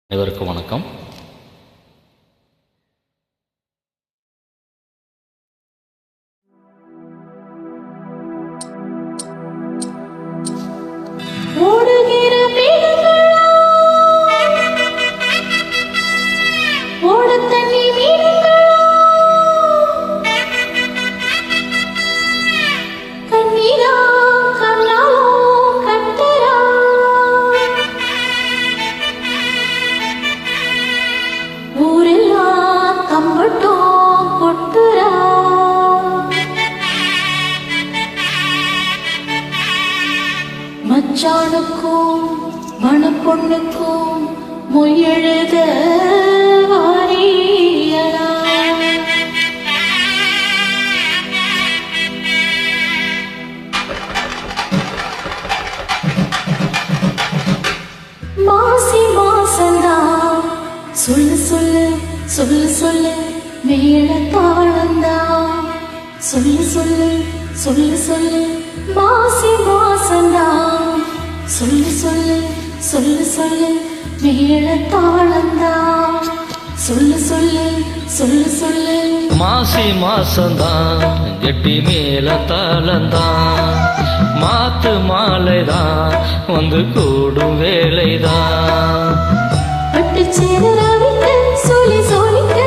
அனைவருக்கும் வணக்கம். மச்சானுக்கும் மணப்பொண்ணுக்கும் மொய்யெழுத வாரியலா மாசி மாசந்தா சொல்லு சொல்லு சொல்லு சொல்லு மேல தாளந்தா சொல்லு சொல்லு சொல்லு சொல்லு மாசி மாசந்தா சொல்லு சொல்லு சொல்லு சொல்லு மேல தாளந்தா சொல்லு சொல்லு சொல்லு சொல்லு மாசி மாசந்தான் கெட்டி மேல தாளந்தான் மாத்து மாலைதான் வந்து கூடும் வேலைதான் பட்டு சேரவிட்டு சொல்லி சொல்லிக்க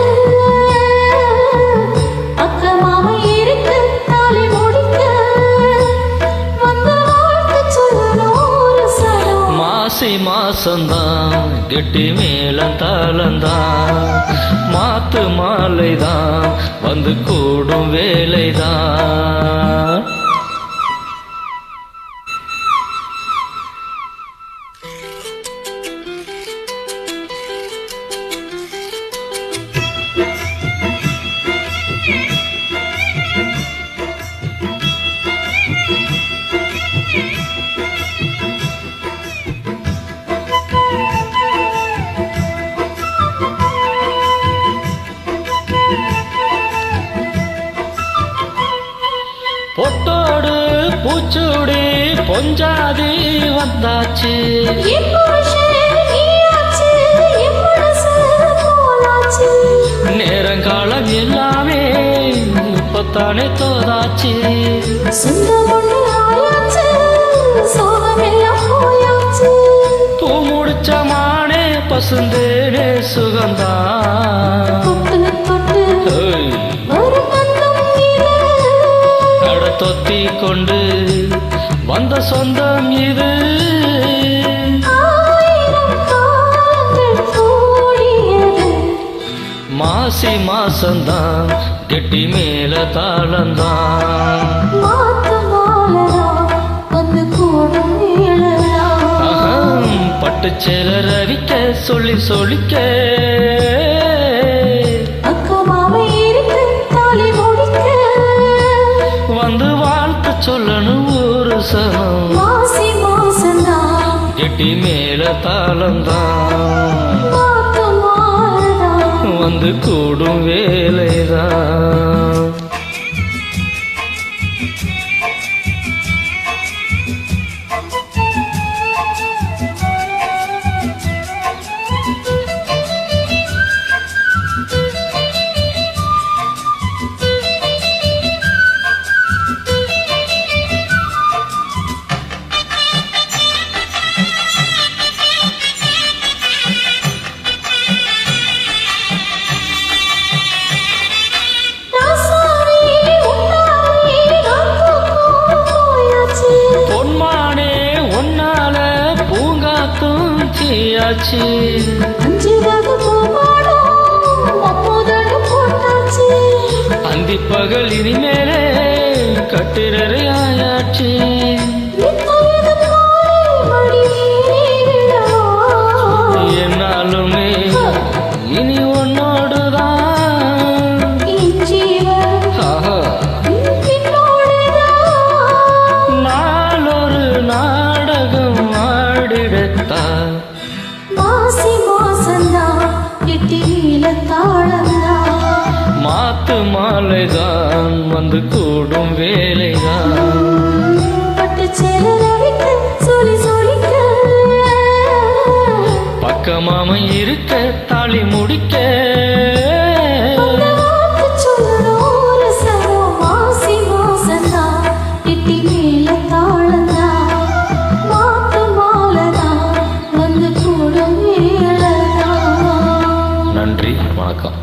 அக்க மாமா இருக்கு தாலி முடிக்க வந்த வாழ்த்து சொல்லணும் ஒரு சடம் மாசி மாசந்தான் கெட்டி மேல தாளந்தான் மாத்து மாலைதான் வந்து கூடும் வேலைதான். பொட்டோடு பூச்சூடி பொஞ்சாதி வந்தாச்சு நேரங்காலம் எல்லாமே இப்பத்தானே தோதாச்சு பூ முடிச்ச மானே பசுந்தேனே சுகந்தா தொத்தி கொண்டு வந்த சொந்தம் இது மாசி மாசந்தான் கெட்டி மேல தாளந்தான் பட்டு சேல ரவிக்க சொல்லி சொல்லிக்க வந்து வாழ்த்து சொல்லணும் ஒரு சனம் மாசி மாசந்தான் கெட்டி மேல தாளந்தான் வந்து கூடும் வேலைதான். அந்தி பகல் இனிமேலே கட்டிடறையாயாச்சு என்னாலுமே இனி உன்னோடுதான் நாளொரு நாடகம் ஆடிடத்தான் மாத்து மாலைதான் வந்து கூடும் வேலைதான் பக்க மாமன் இருக்க தாலி முடிக்க அந்த வார்த்தை சொல்லணும் ஒரு சனம். மாசி மாசம்தான், எட்டி மேல தாளந்தான், மாத்து மாலைதான், வந்து கூடும் வேளைதான். நன்றி, வணக்கம்.